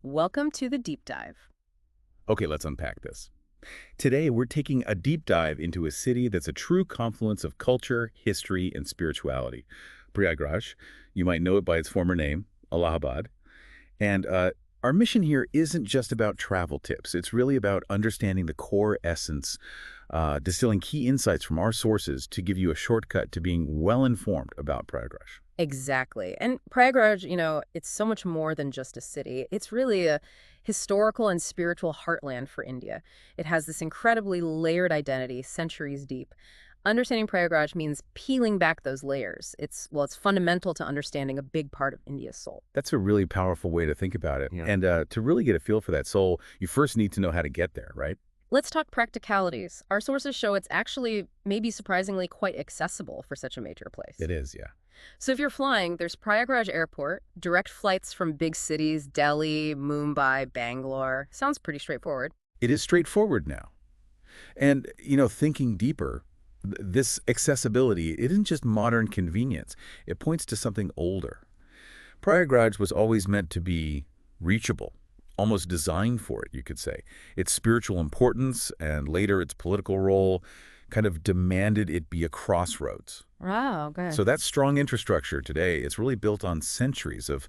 Welcome to the deep dive. Okay, let's unpack this. Today, we're taking a deep dive into a city that's a true confluence of culture, history, and spirituality. Prayagraj, you might know it by its former name, Allahabad. And our mission here isn't just about travel tips. It's really about understanding the core essence, distilling key insights from our sources to give you a shortcut to being well-informed about Prayagraj. Exactly. And Prayagraj, it's so much more than just a city. It's really a historical and spiritual heartland for India. It has this incredibly layered identity, centuries deep. Understanding Prayagraj means peeling back those layers. It's fundamental to understanding a big part of India's soul. That's a really powerful way to think about it. Yeah. And to really get a feel for that soul, you first need to know how to get there, right? Let's talk practicalities. Our sources show it's actually maybe surprisingly quite accessible for such a major place. It is, yeah. So if you're flying, there's Prayagraj Airport, direct flights from big cities, Delhi, Mumbai, Bangalore. Sounds pretty straightforward. It is straightforward now. And, thinking deeper, this accessibility, it isn't just modern convenience. It points to something older. Prayagraj was always meant to be reachable, almost designed for it, you could say. Its spiritual importance and later its political role kind of demanded it be a crossroads. Wow, okay. So that strong infrastructure today is really built on centuries of,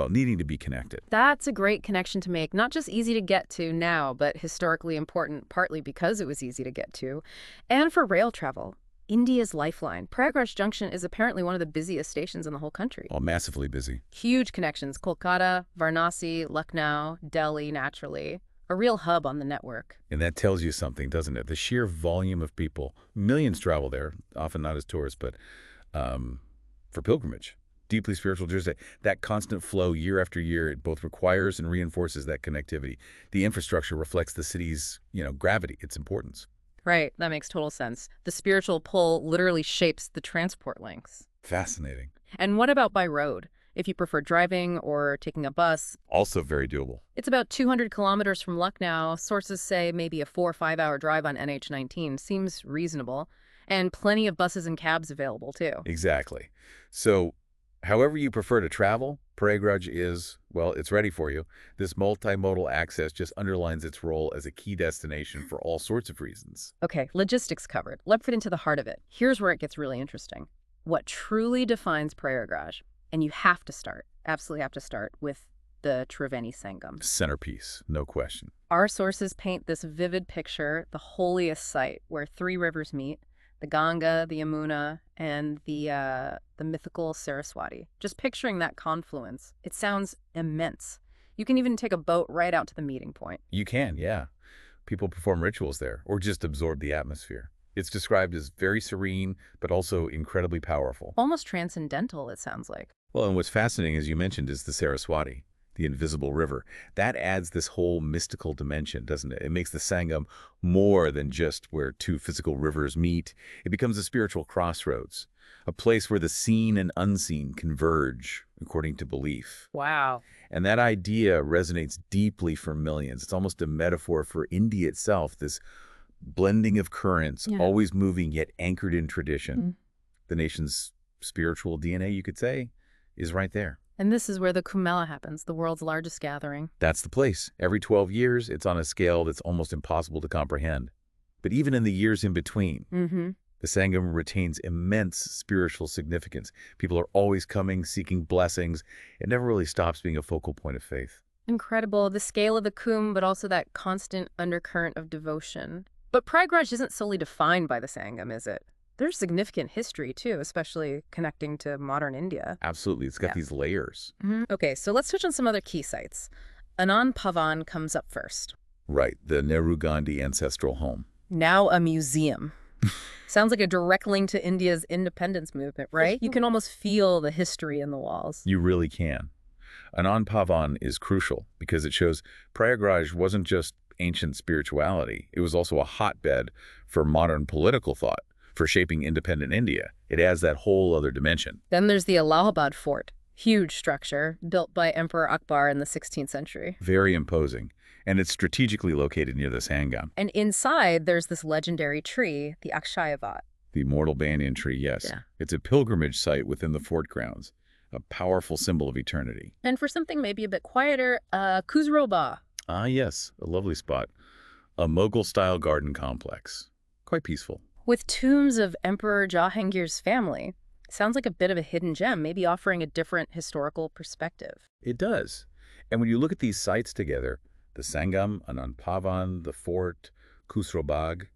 needing to be connected. That's a great connection to make. Not just easy to get to now, but historically important, partly because it was easy to get to. And for rail travel, India's lifeline. Prayagraj Junction is apparently one of the busiest stations in the whole country. All massively busy. Huge connections. Kolkata, Varanasi, Lucknow, Delhi, naturally. A real hub on the network. And that tells you something, doesn't it? The sheer volume of people. Millions travel there, often not as tourists, but for pilgrimage. Deeply spiritual journey. That constant flow year after year, it both requires and reinforces that connectivity. The infrastructure reflects the city's, gravity, its importance. Right, that makes total sense. The spiritual pull literally shapes the transport links. Fascinating. And what about by road? If you prefer driving or taking a bus, Also very doable. it's about 200 kilometers from Lucknow. Sources say maybe a 4 or 5 hour drive on NH19 seems reasonable. And plenty of buses and cabs available, too. Exactly. So, however you prefer to travel, Prayagraj is, it's ready for you. This multimodal access just underlines its role as a key destination for all sorts of reasons. Okay, logistics covered. Let's get into the heart of it. Here's where it gets really interesting. What truly defines Prayagraj, and you have to start, absolutely have to start, with the Triveni Sangam. Centerpiece, no question. Our sources paint this vivid picture, the holiest site where three rivers meet, the Ganga, the Yamuna, and the mythical Saraswati. Just picturing that confluence, it sounds immense. You can even take a boat right out to the meeting point. You can, yeah. People perform rituals there, or just absorb the atmosphere. It's described as very serene, but also incredibly powerful. Almost transcendental, it sounds like. Well, and what's fascinating, as you mentioned, is the Saraswati, the invisible river. That adds this whole mystical dimension, doesn't it? It makes the Sangam more than just where two physical rivers meet. It becomes a spiritual crossroads, a place where the seen and unseen converge, according to belief. Wow. And that idea resonates deeply for millions. It's almost a metaphor for India itself, this blending of currents, Yeah. always moving yet anchored in tradition. Mm. The nation's spiritual DNA, you could say, is right there. And this is where the Kumbh Mela happens, the world's largest gathering. That's the place. Every 12 years, it's on a scale that's almost impossible to comprehend. But even in the years in between, the Sangam retains immense spiritual significance. People are always coming, seeking blessings. It never really stops being a focal point of faith. Incredible, the scale of the Kumbh, but also that constant undercurrent of devotion. But Prayagraj isn't solely defined by the Sangam, is it? There's significant history, too, especially connecting to modern India. Absolutely. It's got Yeah. these layers. Okay, so let's touch on some other key sites. Anand Bhavan comes up first. Right. The Nehru Gandhi ancestral home. Now a museum. Sounds like a direct link to India's independence movement, right? You can almost feel the history in the walls. You really can. Anand Bhavan is crucial because it shows Prayagraj wasn't just ancient spirituality. It was also a hotbed for modern political thought, for shaping independent India. It adds that whole other dimension. Then there's the Allahabad Fort. Huge structure, built by Emperor Akbar in the 16th century. Very imposing. And it's strategically located near the Sangam. And inside, there's this legendary tree, the Akshayavat. The immortal banyan tree, yes. Yeah. It's a pilgrimage site within the fort grounds. a powerful symbol of eternity. And for something maybe a bit quieter, Khusroba. Ah, yes, a lovely spot. A Mughal-style garden complex. Quite peaceful. With tombs of Emperor Jahangir's family. Sounds like a bit of a hidden gem, maybe offering a different historical perspective. It does. And when you look at these sites together, the Sangam, Anand Pavan, the fort, Khusro Bagh,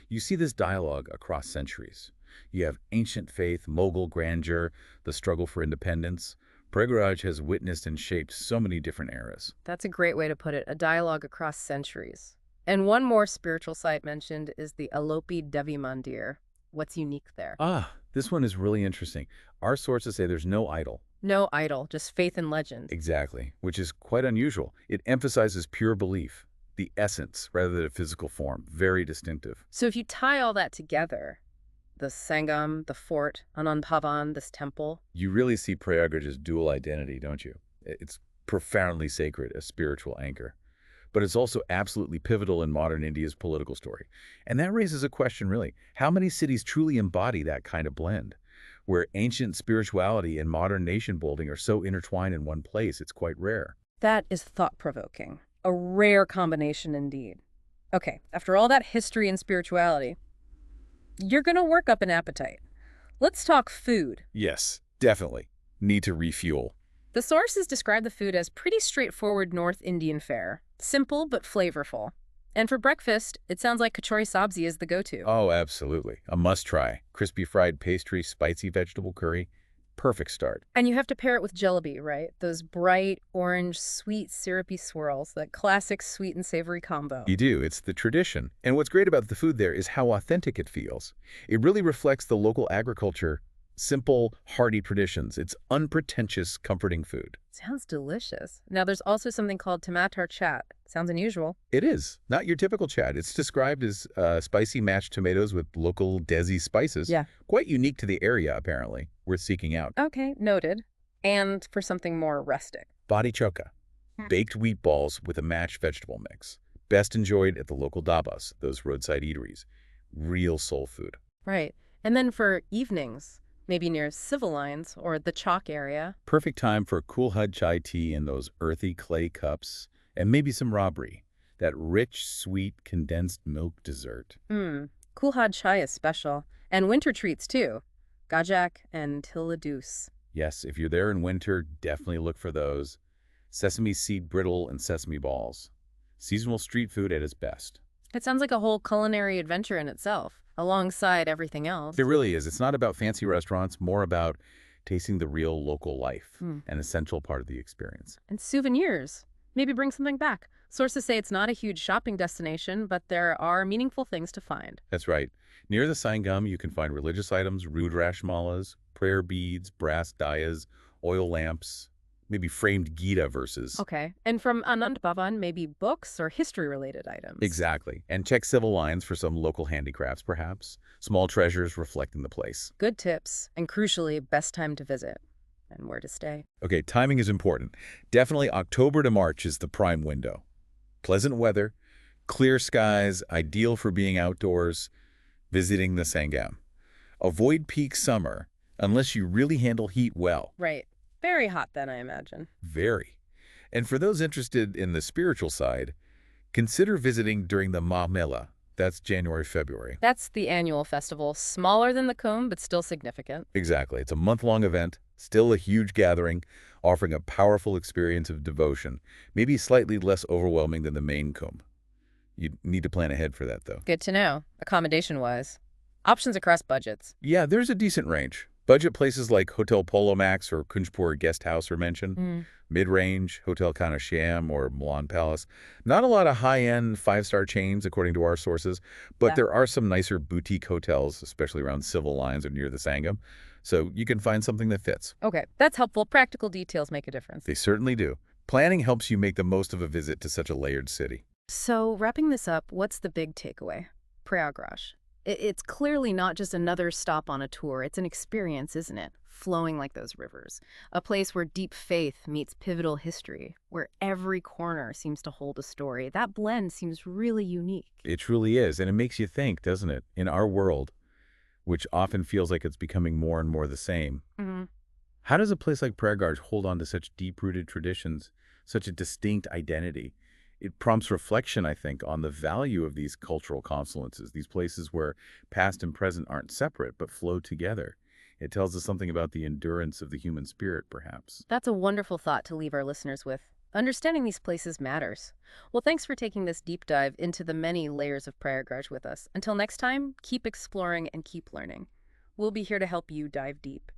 you see this dialogue across centuries. You have ancient faith, Mughal grandeur, the struggle for independence. Prayagraj has witnessed and shaped so many different eras. That's a great way to put it, a dialogue across centuries. And one more spiritual site mentioned is the Alopi Devi Mandir. What's unique there? Ah, this one is really interesting. Our sources say there's no idol. No idol, just faith and legend. Exactly, which is quite unusual. It emphasizes pure belief, the essence, rather than a physical form. Very distinctive. So if you tie all that together, the Sangam, the fort, Anand Pavan, this temple. You really see Prayagraj's dual identity, don't you? It's profoundly sacred, a spiritual anchor. But it's also absolutely pivotal in modern India's political story. And that raises a question, really. How many cities truly embody that kind of blend? Where ancient spirituality and modern nation-building are so intertwined in one place, it's quite rare. That is thought-provoking. A rare combination indeed. Okay, after all that history and spirituality, you're going to work up an appetite. Let's talk food. Yes, definitely. Need to refuel. The sources describe the food as pretty straightforward North Indian fare. Simple but flavorful. And for breakfast, it sounds like kachori sabzi is the go-to. Oh, absolutely. A must-try. Crispy fried pastry, spicy vegetable curry. Perfect start. And you have to pair it with jalebi, right? Those bright, orange, sweet, syrupy swirls, that classic sweet and savory combo. You do. It's the tradition. And what's great about the food there is how authentic it feels. It really reflects the local agriculture, simple, hearty traditions. It's unpretentious, comforting food. Sounds delicious. Now, there's also something called tomato chat. Sounds unusual. It is. Not your typical chat. It's described as spicy mashed tomatoes with local Desi spices. Yeah. Quite unique to the area, apparently. Worth seeking out. Okay, noted. And for something more rustic. Badi choka. Baked wheat balls with a mashed vegetable mix. Best enjoyed at the local dabas, those roadside eateries. Real soul food. Right. And then for evenings, maybe near civil lines or the chalk area. Perfect time for kulhad chai tea in those earthy clay cups, and maybe some rabri, that rich, sweet, condensed milk dessert. Kulhad chai is special. And winter treats, too. Gajak and Tiladus. Yes, if you're there in winter, definitely look for those. Sesame seed brittle and sesame balls. Seasonal street food at its best. It sounds like a whole culinary adventure in itself, alongside everything else. It really is. It's not about fancy restaurants, more about tasting the real local life, an essential part of the experience. And souvenirs. Maybe bring something back. Sources say it's not a huge shopping destination, but there are meaningful things to find. That's right. Near the Sangam, you can find religious items, rudrash malas, prayer beads, brass dayas, oil lamps, maybe framed Gita verses. Okay. And from Anand Bhavan, maybe books or history-related items. Exactly. And check civil lines for some local handicrafts, perhaps. Small treasures reflecting the place. Good tips. And crucially, best time to visit. And where to stay. Okay, timing is important. Definitely October to March is the prime window. Pleasant weather, clear skies, ideal for being outdoors, visiting the Sangam. Avoid peak summer unless you really handle heat well. Right. Very hot then, I imagine. Very. And for those interested in the spiritual side, consider visiting during the Ma Mela. That's January, February. That's the annual festival. Smaller than the Kumbh, but still significant. Exactly. It's a month-long event, still a huge gathering, offering a powerful experience of devotion, maybe slightly less overwhelming than the main Kumbh. You need to plan ahead for that, though. Good to know, accommodation-wise. Options across budgets. Yeah, there's a decent range. Budget places like Hotel Polo Max or Kunjpur Guest House are mentioned. Mid-range, Hotel Kanashyam or Milan Palace. Not a lot of high-end five-star chains, according to our sources, but there are some nicer boutique hotels, especially around civil lines or near the Sangam. So you can find something that fits. Okay, that's helpful. Practical details make a difference. They certainly do. Planning helps you make the most of a visit to such a layered city. So, wrapping this up, what's the big takeaway? Prayagraj. It's clearly not just another stop on a tour. It's an experience, isn't it? Flowing like those rivers. A place where deep faith meets pivotal history, where every corner seems to hold a story. That blend seems really unique. It truly is, and it makes you think, doesn't it? In our world, which often feels like it's becoming more and more the same, How does a place like Prayagraj hold on to such deep-rooted traditions, such a distinct identity? It prompts reflection, I think, on the value of these cultural confluences, these places where past and present aren't separate but flow together. It tells us something about the endurance of the human spirit, perhaps. That's a wonderful thought to leave our listeners with. Understanding these places matters. Well, thanks for taking this deep dive into the many layers of Prayagraj with us. Until next time, keep exploring and keep learning. We'll be here to help you dive deep.